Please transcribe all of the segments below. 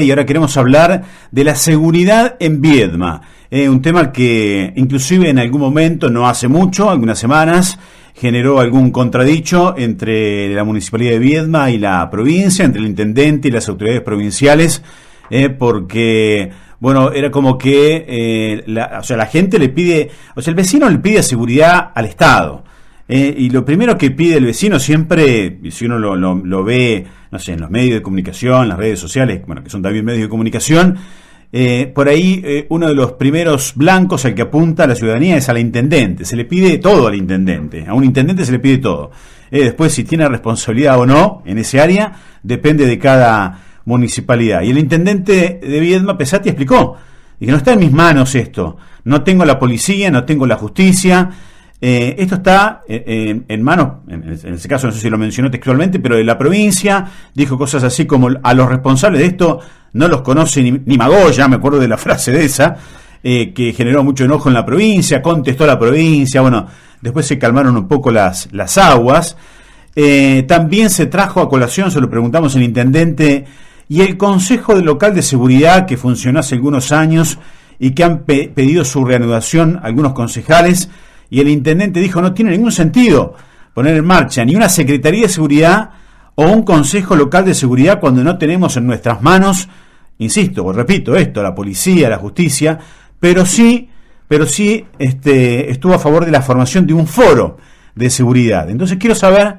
Y ahora queremos hablar de la seguridad en Viedma, un tema que inclusive en algún momento, no hace mucho, algunas semanas, generó algún contradicho entre la Municipalidad de Viedma y la provincia, entre el intendente y las autoridades provinciales, porque, bueno, era como que la gente le pide, el vecino le pide seguridad al Estado. Y lo primero que pide el vecino siempre, si uno lo ve, no sé, en los medios de comunicación, en las redes sociales, bueno, que son también medios de comunicación, por ahí uno de los primeros blancos al que apunta la ciudadanía es al intendente. Se le pide todo al intendente. A un intendente se le pide todo. Después, si tiene responsabilidad o no en ese área, depende de cada municipalidad. Y el intendente de Viedma, Pesati, explicó, y que no está en mis manos esto. No tengo la policía, no tengo la justicia. Esto está en manos, en ese caso no sé si lo mencionó textualmente, pero de la provincia. Dijo cosas así como: a los responsables de esto no los conoce ni Magoya, me acuerdo de la frase de esa, que generó mucho enojo en la provincia. Contestó la provincia, bueno, después se calmaron un poco las aguas. También se trajo a colación, se lo preguntamos al intendente, y el Consejo Local de Seguridad, que funcionó hace algunos años y que han pedido su reanudación algunos concejales. Y el intendente dijo: no tiene ningún sentido poner en marcha ni una Secretaría de Seguridad o un Consejo Local de Seguridad cuando no tenemos en nuestras manos, insisto, repito esto, la policía, la justicia, pero sí estuvo a favor de la formación de un foro de seguridad. Entonces quiero saber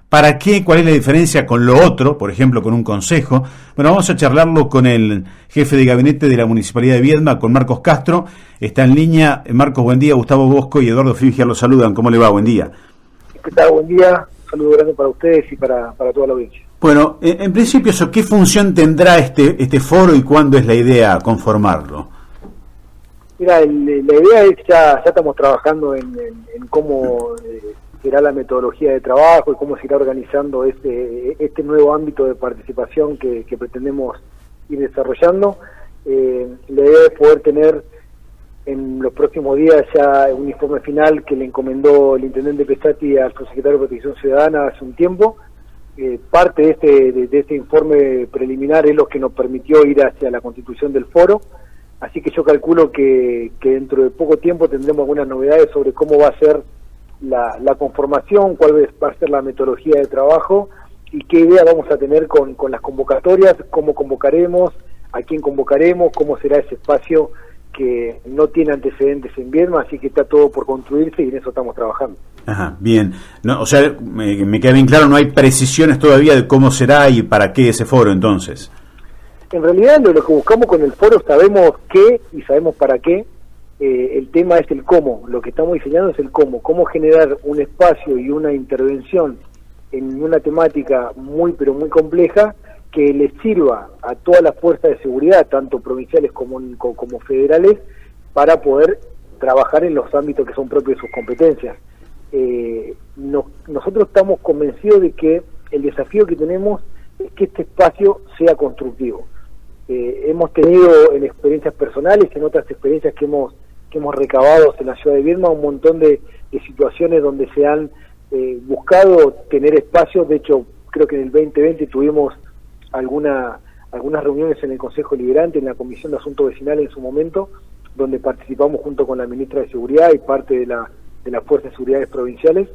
para qué, cuál es la diferencia con lo otro, por ejemplo, con un consejo. Bueno, vamos a charlarlo con el jefe de gabinete de la Municipalidad de Viedma, con Marcos Castro. Está en línea. Marcos, buen día. Gustavo Bosco y Eduardo Frigia los saludan. ¿Cómo le va? Buen día. ¿Qué tal? Buen día. Un saludo grande para ustedes y para toda la audiencia. Bueno, en principio, ¿qué función tendrá este foro y cuándo es la idea conformarlo? Mira, la idea es ya estamos trabajando en cómo será la metodología de trabajo y cómo se irá organizando este nuevo ámbito de participación que pretendemos ir desarrollando. La idea es poder tener en los próximos días ya un informe final que le encomendó el intendente Pesati al subsecretario de Protección Ciudadana hace un tiempo. Parte de este informe preliminar es lo que nos permitió ir hacia la constitución del foro, así que yo calculo que dentro de poco tiempo tendremos algunas novedades sobre cómo va a ser la conformación, cuál va a ser la metodología de trabajo y qué idea vamos a tener con las convocatorias, cómo convocaremos, a quién convocaremos, cómo será ese espacio que no tiene antecedentes en Viedma, así que está todo por construirse y en eso estamos trabajando. Ajá, bien. No, o sea, me queda bien claro, no hay precisiones todavía de cómo será y para qué ese foro entonces. En realidad lo que buscamos con el foro, sabemos qué y sabemos para qué. El tema es el cómo, lo que estamos diseñando es el cómo generar un espacio y una intervención en una temática pero muy compleja que les sirva a todas las fuerzas de seguridad, tanto provinciales como federales, para poder trabajar en los ámbitos que son propios de sus competencias. Nosotros estamos convencidos de que el desafío que tenemos es que este espacio sea constructivo. Hemos tenido en experiencias personales, en otras experiencias que hemos recabado en la ciudad de Viedma, un montón de situaciones donde se han buscado tener espacios. De hecho, creo que en el 2020 tuvimos algunas reuniones en el Consejo Liberante, en la Comisión de Asuntos Vecinales en su momento, donde participamos junto con la Ministra de Seguridad y parte de las Fuerzas de Seguridad provinciales,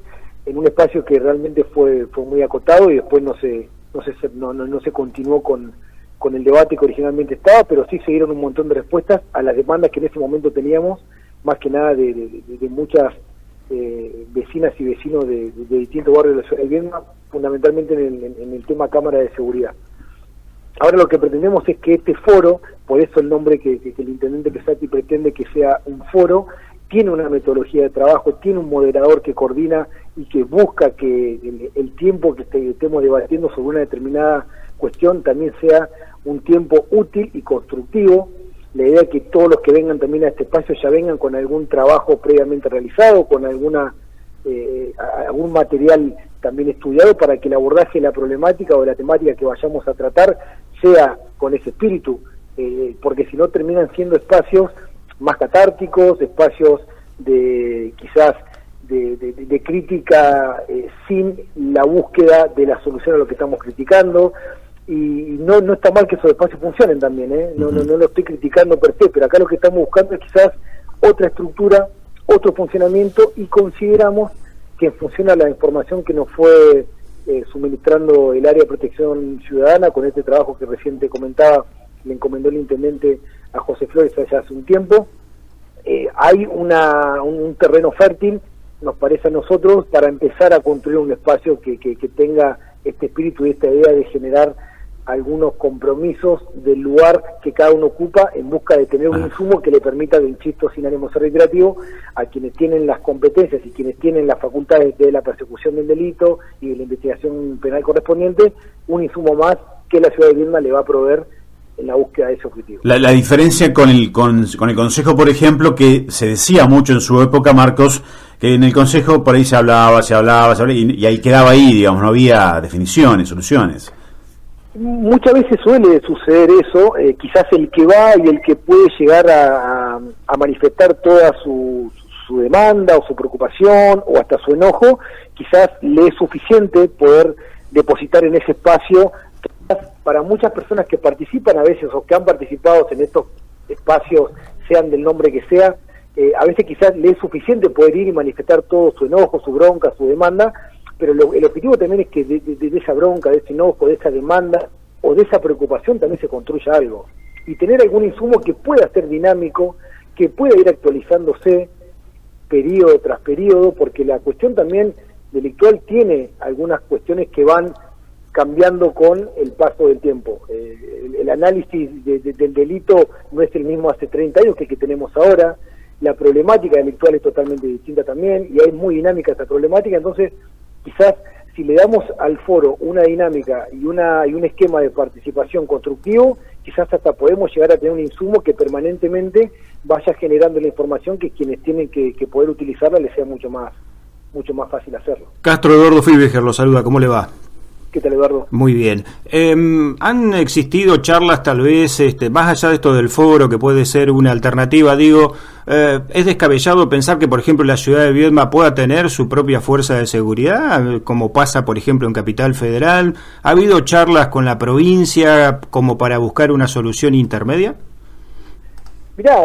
en un espacio que realmente fue muy acotado y después no se continuó con el debate que originalmente estaba, pero sí se dieron un montón de respuestas a las demandas que en ese momento teníamos, más que nada de muchas vecinas y vecinos de distintos barrios de la ciudad de Viedma, fundamentalmente en el tema cámara de seguridad. Ahora lo que pretendemos es que este foro, por eso el nombre que el intendente Pesati pretende que sea un foro, tiene una metodología de trabajo, tiene un moderador que coordina y que busca que el tiempo que estemos debatiendo sobre una determinada cuestión también sea un tiempo útil y constructivo. La idea es que todos los que vengan también a este espacio ya vengan con algún trabajo previamente realizado, con algún material también estudiado, para que el abordaje de la problemática o de la temática que vayamos a tratar sea con ese espíritu, porque si no terminan siendo espacios más catárticos, espacios de quizás de crítica sin la búsqueda de la solución a lo que estamos criticando. y no está mal que esos espacios funcionen también, no lo estoy criticando per se, pero acá lo que estamos buscando es quizás otra estructura, otro funcionamiento, y consideramos que en función a la información que nos fue suministrando el área de protección ciudadana con este trabajo que recién te comentaba, le encomendó el intendente a José Flores allá hace un tiempo, hay un terreno fértil, nos parece a nosotros, para empezar a construir un espacio que tenga este espíritu y esta idea de generar algunos compromisos del lugar que cada uno ocupa en busca de tener un insumo que le permita, insisto, sin ánimo de ser reiterativo, a quienes tienen las competencias y quienes tienen las facultades de la persecución del delito y de la investigación penal correspondiente, un insumo más que la ciudad de Viedma le va a proveer en la búsqueda de ese objetivo. La diferencia con el Consejo, por ejemplo, que se decía mucho en su época, Marcos, que en el Consejo por ahí se hablaba, y ahí quedaba ahí, digamos, no había definiciones, soluciones. Muchas veces suele suceder eso, quizás el que va y el que puede llegar a manifestar toda su demanda o su preocupación o hasta su enojo, quizás le es suficiente poder depositar en ese espacio. Para muchas personas que participan a veces o que han participado en estos espacios, sean del nombre que sea, a veces quizás le es suficiente poder ir y manifestar todo su enojo, su bronca, su demanda, pero el objetivo también es que de esa bronca, de ese enojo, de esa demanda o de esa preocupación también se construya algo. Y tener algún insumo que pueda ser dinámico, que pueda ir actualizándose periodo tras periodo, porque la cuestión también delictual tiene algunas cuestiones que van cambiando con el paso del tiempo. El análisis del delito no es el mismo hace 30 años que el que tenemos ahora, la problemática delictual es totalmente distinta también, y es muy dinámica esta problemática, entonces quizás si le damos al foro una dinámica y un esquema de participación constructivo, quizás hasta podemos llegar a tener un insumo que permanentemente vaya generando la información que quienes tienen que poder utilizarla les sea mucho más fácil hacerlo. Castro Eduardo Filbeger lo saluda, ¿cómo le va? ¿Qué tal, Eduardo? Muy bien. ¿Han existido charlas tal vez, más allá de esto del foro, que puede ser una alternativa? Digo, ¿es descabellado pensar que, por ejemplo, la ciudad de Viedma pueda tener su propia fuerza de seguridad, como pasa, por ejemplo, en Capital Federal? ¿Ha habido charlas con la provincia como para buscar una solución intermedia? Mirá,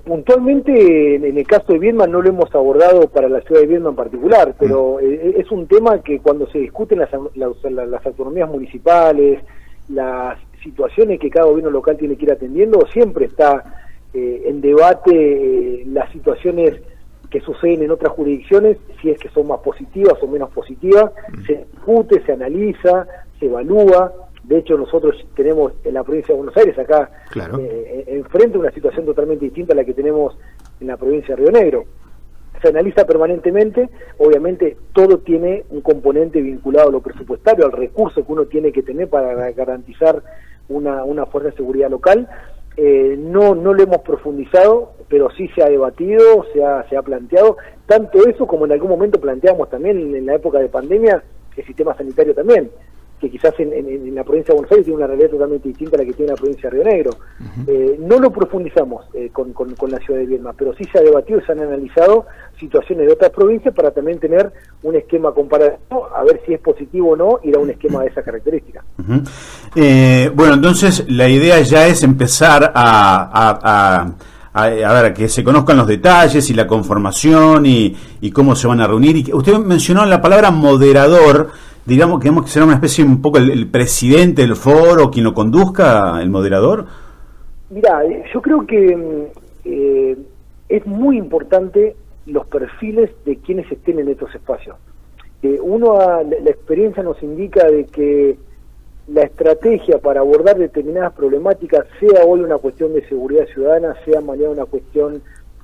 puntualmente en el caso de Viedma no lo hemos abordado para la ciudad de Viedma en particular, pero es un tema que cuando se discuten las autonomías municipales, las situaciones que cada gobierno local tiene que ir atendiendo, siempre está en debate las situaciones que suceden en otras jurisdicciones, si es que son más positivas o menos positivas, se discute, se analiza, se evalúa. De hecho, nosotros tenemos en la provincia de Buenos Aires, acá, claro, enfrente una situación totalmente distinta a la que tenemos en la provincia de Río Negro. Se analiza permanentemente, obviamente todo tiene un componente vinculado a lo presupuestario, al recurso que uno tiene que tener para garantizar una fuerza de seguridad local. No lo hemos profundizado, pero sí se ha debatido, se ha planteado, tanto eso como en algún momento planteamos también en la época de pandemia, el sistema sanitario también, que quizás en la provincia de Buenos Aires tiene una realidad totalmente distinta a la que tiene la provincia de Río Negro. No lo profundizamos con la ciudad de Viedma, pero sí se ha debatido y se han analizado situaciones de otras provincias para también tener un esquema comparativo, a ver si es positivo o no ir a un esquema de esa característica. Bueno, entonces la idea ya es empezar a ver, que se conozcan los detalles y la conformación y cómo se van a reunir. Y usted mencionó la palabra moderador. Digamos que será una especie un poco el presidente del foro, quien lo conduzca, el moderador. Mirá, yo creo que es muy importante los perfiles de quienes estén en estos espacios. La experiencia nos indica de que la estrategia para abordar determinadas problemáticas, sea hoy una cuestión de seguridad ciudadana, sea mañana una cuestión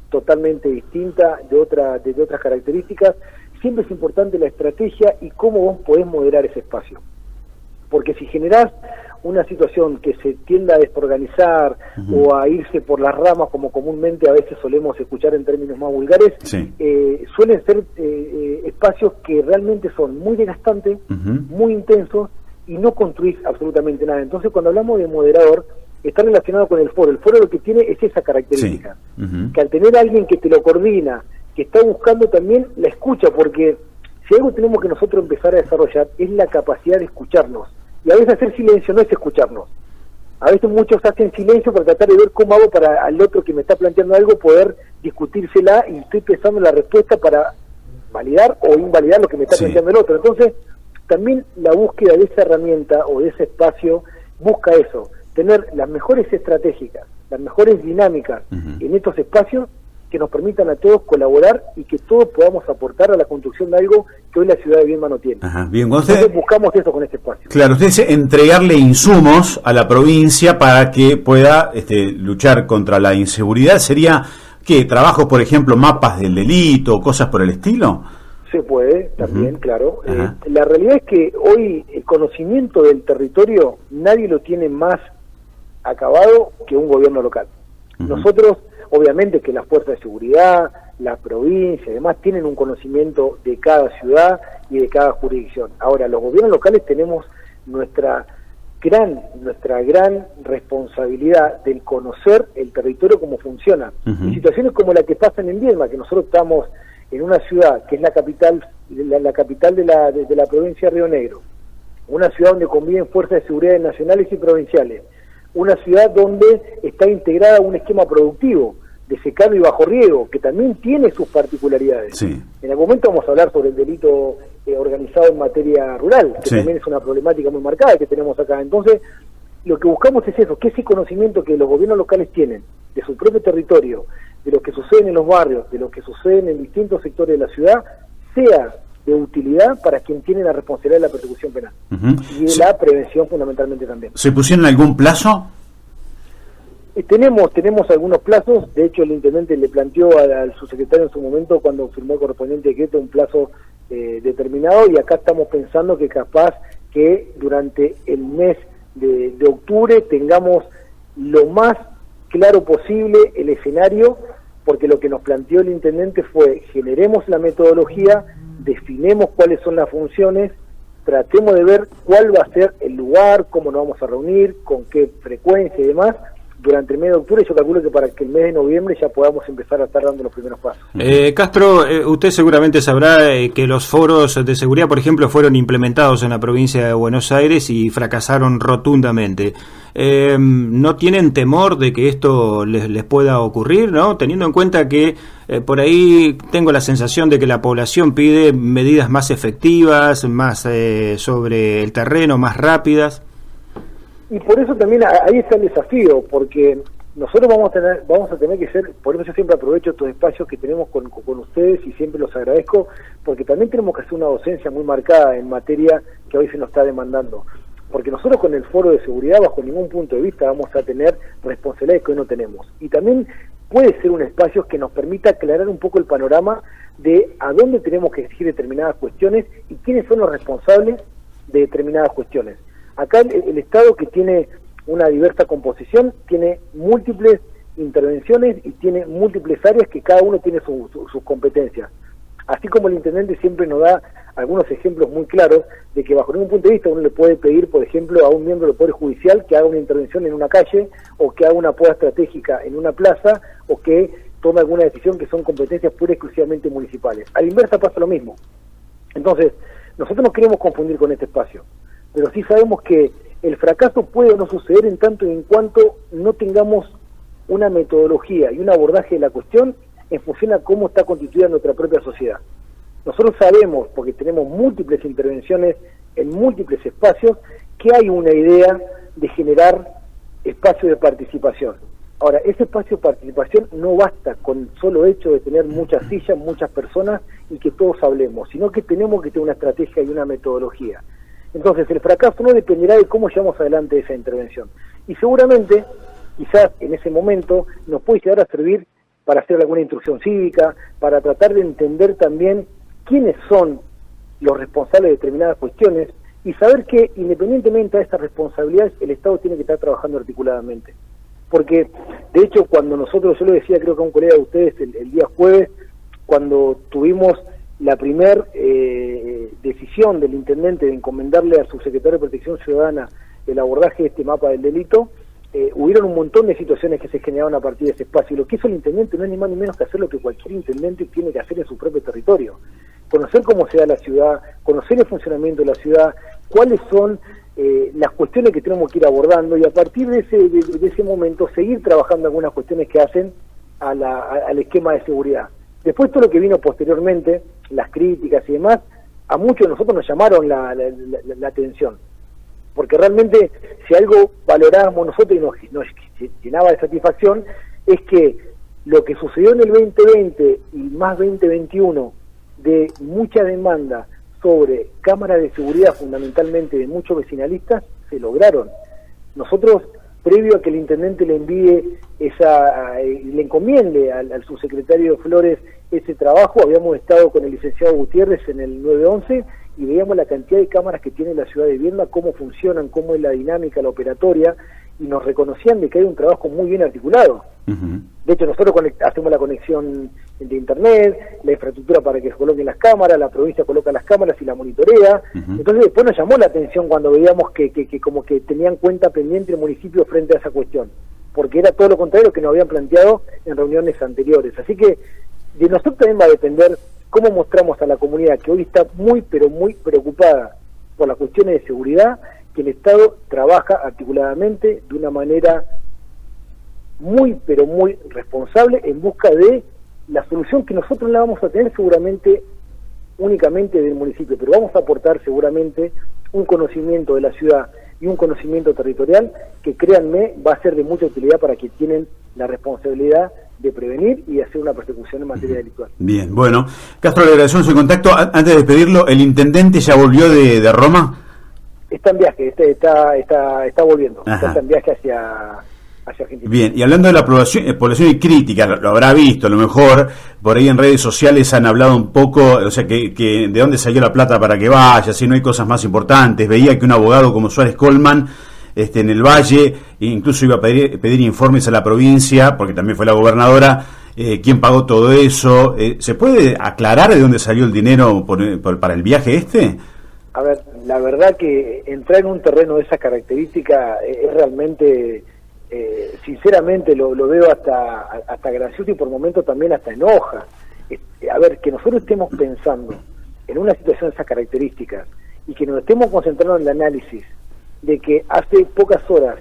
totalmente distinta, de otras características, siempre es importante la estrategia y cómo vos podés moderar ese espacio. Porque si generás una situación que se tienda a desorganizar o a irse por las ramas, como comúnmente a veces solemos escuchar en términos más vulgares, sí, suelen ser espacios que realmente son muy desgastantes, muy intensos, y no construís absolutamente nada. Entonces, cuando hablamos de moderador, está relacionado con el foro. El foro lo que tiene es esa característica, que al tener a alguien que te lo coordina, que está buscando también la escucha, porque si algo tenemos que nosotros empezar a desarrollar es la capacidad de escucharnos, Y a veces hacer silencio no es escucharnos. A veces muchos hacen silencio para tratar de ver cómo hago para al otro que me está planteando algo poder discutírsela, y estoy pensando en la respuesta para validar o invalidar lo que me está planteando el otro. Entonces, también la búsqueda de esa herramienta o de ese espacio busca eso, tener las mejores estratégicas, las mejores dinámicas en estos espacios que nos permitan a todos colaborar y que todos podamos aportar a la construcción de algo que hoy la ciudad de Viedma no tiene. Bien, entonces buscamos eso con este espacio. Claro, usted dice entregarle insumos a la provincia para que pueda luchar contra la inseguridad. ¿Sería qué? ¿Trabajos, por ejemplo, mapas del delito, cosas por el estilo? Se puede, también, claro. La realidad es que hoy el conocimiento del territorio nadie lo tiene más acabado que un gobierno local. Nosotros, obviamente que las fuerzas de seguridad, la provincia y demás tienen un conocimiento de cada ciudad y de cada jurisdicción. Ahora, los gobiernos locales tenemos nuestra gran responsabilidad del conocer el territorio, cómo funciona. Y situaciones como la que pasan en Viedma, que nosotros estamos en una ciudad que es la capital de la provincia de Río Negro, una ciudad donde conviven fuerzas de seguridad nacionales y provinciales, una ciudad donde está integrada un esquema productivo de secano y bajo riego, que también tiene sus particularidades. En algún momento vamos a hablar sobre el delito organizado en materia rural, que también es una problemática muy marcada que tenemos acá. Entonces, lo que buscamos es eso, que ese conocimiento que los gobiernos locales tienen de su propio territorio, de lo que sucede en los barrios, de lo que sucede en distintos sectores de la ciudad, sea de utilidad para quien tiene la responsabilidad de la persecución penal y de la prevención fundamentalmente también. ¿Se pusieron algún plazo? Tenemos algunos plazos. De hecho, el intendente le planteó al subsecretario en su momento, cuando firmó el correspondiente decreto, un plazo determinado, y acá estamos pensando que capaz que durante el mes de octubre tengamos lo más claro posible el escenario, porque lo que nos planteó el intendente fue: generemos la metodología, definemos cuáles son las funciones, tratemos de ver cuál va a ser el lugar, cómo nos vamos a reunir, con qué frecuencia y demás, durante el mes de octubre. Yo calculo que para que el mes de noviembre ya podamos empezar a estar dando los primeros pasos. Castro, usted seguramente sabrá que los foros de seguridad, por ejemplo, fueron implementados en la provincia de Buenos Aires y fracasaron rotundamente. ¿No tienen temor de que esto les pueda ocurrir, no? Teniendo en cuenta que por ahí tengo la sensación de que la población pide medidas más efectivas, más sobre el terreno, más rápidas. Y por eso también ahí está el desafío, porque nosotros vamos a tener que ser, por eso yo siempre aprovecho estos espacios que tenemos con ustedes y siempre los agradezco, porque también tenemos que hacer una docencia muy marcada en materia que hoy se nos está demandando. Porque nosotros con el foro de seguridad, bajo ningún punto de vista, vamos a tener responsabilidades que hoy no tenemos. Y también puede ser un espacio que nos permita aclarar un poco el panorama de a dónde tenemos que exigir determinadas cuestiones y quiénes son los responsables de determinadas cuestiones. Acá el Estado, que tiene una diversa composición, tiene múltiples intervenciones y tiene múltiples áreas que cada uno tiene sus competencias. Así como el intendente siempre nos da algunos ejemplos muy claros de que bajo ningún punto de vista uno le puede pedir, por ejemplo, a un miembro del Poder Judicial que haga una intervención en una calle, o que haga una poda estratégica en una plaza, o que tome alguna decisión que son competencias pura y exclusivamente municipales. A la inversa pasa lo mismo. Entonces, nosotros no queremos confundir con este espacio, pero sí sabemos que el fracaso puede o no suceder en tanto y en cuanto no tengamos una metodología y un abordaje de la cuestión en función a cómo está constituida nuestra propia sociedad. Nosotros sabemos, porque tenemos múltiples intervenciones en múltiples espacios, que hay una idea de generar espacios de participación. Ahora, ese espacio de participación no basta con el solo hecho de tener muchas sillas, muchas personas y que todos hablemos, sino que tenemos que tener una estrategia y una metodología. Entonces, el fracaso no dependerá de cómo llevamos adelante esa intervención. Y seguramente, quizás en ese momento, nos puede llegar a servir para hacer alguna instrucción cívica, para tratar de entender también quiénes son los responsables de determinadas cuestiones y saber que, independientemente de estas responsabilidades, el Estado tiene que estar trabajando articuladamente. Porque, de hecho, cuando nosotros, yo le decía, creo que a un colega de ustedes el día jueves, cuando tuvimos la primer decisión del intendente de encomendarle al subsecretario de Protección Ciudadana el abordaje de este mapa del delito, hubieron un montón de situaciones que se generaban a partir de ese espacio, y lo que hizo el intendente no es ni más ni menos que hacer lo que cualquier intendente tiene que hacer en su propio territorio: conocer cómo se da la ciudad, conocer el funcionamiento de la ciudad, cuáles son las cuestiones que tenemos que ir abordando, y a partir de ese momento seguir trabajando algunas cuestiones que hacen al esquema de seguridad. Después todo lo que vino posteriormente, las críticas y demás, a muchos de nosotros nos llamaron la atención, porque realmente si algo valorábamos nosotros y nos llenaba de satisfacción, es que lo que sucedió en el 2020 y más 2021 de mucha demanda sobre cámaras de seguridad, fundamentalmente de muchos vecinalistas, se lograron. Nosotros, previo a que el intendente le envíe le encomiende al subsecretario Flores ese trabajo, habíamos estado con el licenciado Gutiérrez en el 911 y veíamos la cantidad de cámaras que tiene la ciudad de Viedma, cómo funcionan, cómo es la dinámica, la operatoria, y nos reconocían de que hay un trabajo muy bien articulado. Uh-huh. De hecho, nosotros hacemos la conexión de internet, la infraestructura para que se coloquen las cámaras, la provincia coloca las cámaras y la monitorea. Uh-huh. Entonces después nos llamó la atención cuando veíamos que como que tenían cuenta pendiente el municipio frente a esa cuestión, porque era todo lo contrario que nos habían planteado en reuniones anteriores. Así que de nosotros también va a depender cómo mostramos a la comunidad, que hoy está muy pero muy preocupada por las cuestiones de seguridad, que el Estado trabaja articuladamente de una manera muy pero muy responsable en busca de la solución que nosotros la vamos a tener seguramente únicamente del municipio, pero vamos a aportar seguramente un conocimiento de la ciudad y un conocimiento territorial que, créanme, va a ser de mucha utilidad para quienes tienen la responsabilidad de prevenir y hacer una persecución en materia delictual. Bien, bueno, Castro, le agradecemos el contacto. Antes de despedirlo, ¿el intendente ya volvió de Roma? Está en viaje, está volviendo. Ajá. Está en viaje hacia Argentina. Bien, y hablando de la población y crítica, lo habrá visto, a lo mejor por ahí en redes sociales han hablado un poco, o sea, que de dónde salió la plata para que vaya, si no hay cosas más importantes. Veía que un abogado como Suárez Colman en el Valle incluso iba a pedir informes a la provincia, porque también fue la gobernadora, quién pagó todo eso. ¿Se puede aclarar de dónde salió el dinero para el viaje este? A ver, la verdad que entrar en un terreno de esa característica es realmente, sinceramente lo veo hasta gracioso y por momentos también hasta enoja. A ver, que nosotros estemos pensando en una situación de esas características y que nos estemos concentrando en el análisis de que hace pocas horas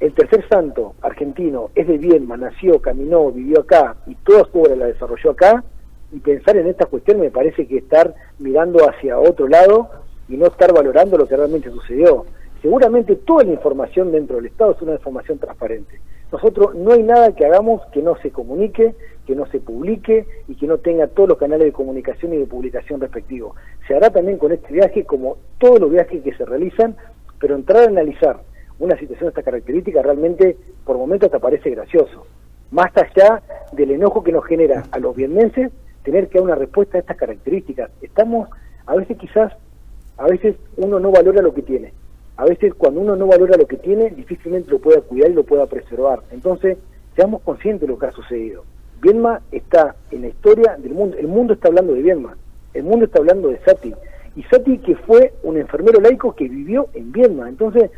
el tercer santo argentino es de Viedma, nació, caminó, vivió acá y toda su obra la desarrolló acá, y pensar en esta cuestión me parece que estar mirando hacia otro lado y no estar valorando lo que realmente sucedió. Seguramente toda la información dentro del Estado es una información transparente. Nosotros no hay nada que hagamos que no se comunique, que no se publique y que no tenga todos los canales de comunicación y de publicación respectivos. Se hará también con este viaje como todos los viajes que se realizan, pero entrar a analizar una situación de esta característica realmente por momentos hasta parece gracioso. Más allá del enojo que nos genera a los vietmenses tener que dar una respuesta a estas características. Estamos, a veces uno no valora lo que tiene. A veces cuando uno no valora lo que tiene, difícilmente lo pueda cuidar y lo pueda preservar. Entonces, seamos conscientes de lo que ha sucedido. Viedma está en la historia del mundo. El mundo está hablando de Viedma. El mundo está hablando de Sati. Y Sati, que fue un enfermero laico que vivió en Viedma. Entonces,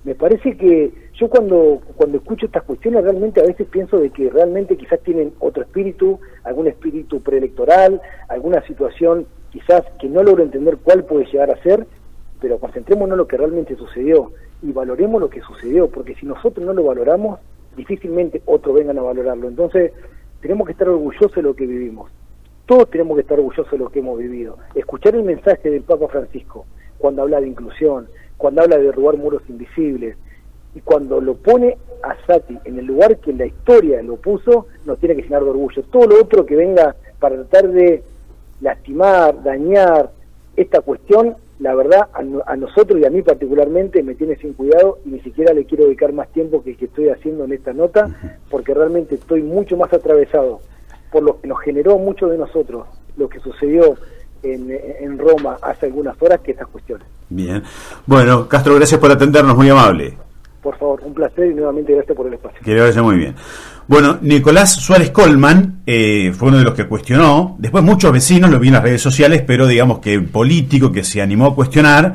me parece que yo cuando escucho estas cuestiones realmente a veces pienso de que realmente quizás tienen otro espíritu, algún espíritu preelectoral, alguna situación quizás que no logro entender cuál puede llegar a ser, pero concentrémonos en lo que realmente sucedió y valoremos lo que sucedió, porque si nosotros no lo valoramos, difícilmente otros vengan a valorarlo. Entonces, tenemos que estar orgullosos de lo que vivimos. Todos tenemos que estar orgullosos de lo que hemos vivido. Escuchar el mensaje del Papa Francisco, cuando habla de inclusión, cuando habla de derrubar muros invisibles, y cuando lo pone a Sati en el lugar que en la historia lo puso, nos tiene que llenar de orgullo. Todo lo otro que venga para tratar de lastimar, dañar esta cuestión, la verdad, a nosotros y a mí particularmente me tiene sin cuidado y ni siquiera le quiero dedicar más tiempo que estoy haciendo en esta nota, porque realmente estoy mucho más atravesado por lo que nos generó mucho de nosotros, lo que sucedió en Roma hace algunas horas, que estas cuestiones. Bien. Bueno, Castro, gracias por atendernos, muy amable. Por favor, un placer y nuevamente gracias por el espacio. Que le vaya muy bien. Bueno, Nicolás Suárez Colman fue uno de los que cuestionó. Después muchos vecinos lo vi en las redes sociales, pero digamos que el político que se animó a cuestionar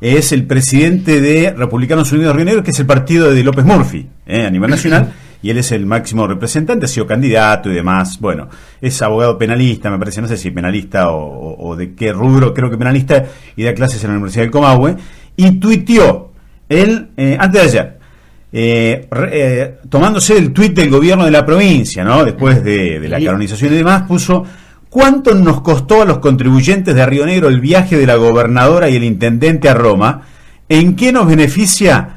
es el presidente de Republicanos Unidos Río Negro, que es el partido de López Murphy a nivel nacional, y él es el máximo representante, ha sido candidato y demás. Bueno, es abogado penalista, me parece, no sé si penalista o de qué rubro, creo que penalista, y da clases en la Universidad del Comahue. y tuiteó antes de ayer, tomándose el tuit del gobierno de la provincia, ¿no? Después de la canonización y demás, puso: ¿cuánto nos costó a los contribuyentes de Río Negro el viaje de la gobernadora y el intendente a Roma? ¿En qué nos beneficia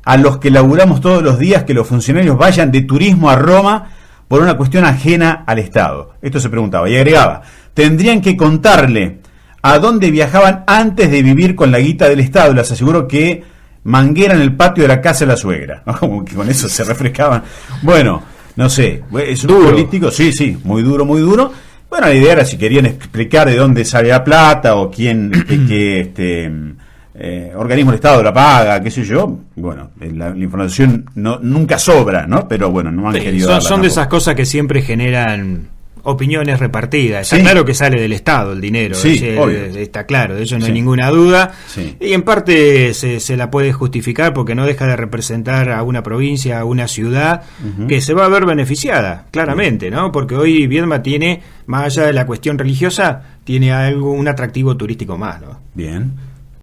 a los que laburamos todos los días que los funcionarios vayan de turismo a Roma por una cuestión ajena al Estado? Esto se preguntaba y agregaba: tendrían que contarle a dónde viajaban antes de vivir con la guita del Estado. Les aseguro que manguera en el patio de la casa de la suegra, ¿no? Como que con eso se refrescaban. Bueno, no sé, es un político, sí, muy duro. Bueno, la idea era si querían explicar de dónde sale la plata o quién, qué organismo del Estado la paga, qué sé yo. Bueno, la información nunca sobra, ¿no? Pero bueno, no han querido darla. Son de esas cosas que siempre generan opiniones repartidas. Está claro que sale del Estado el dinero, está claro, de eso no hay ninguna duda, y en parte se la puede justificar porque no deja de representar a una provincia, a una ciudad que se va a ver beneficiada, claramente, ¿no? Porque hoy Viedma tiene, más allá de la cuestión religiosa, tiene un atractivo turístico más, ¿no? Bien.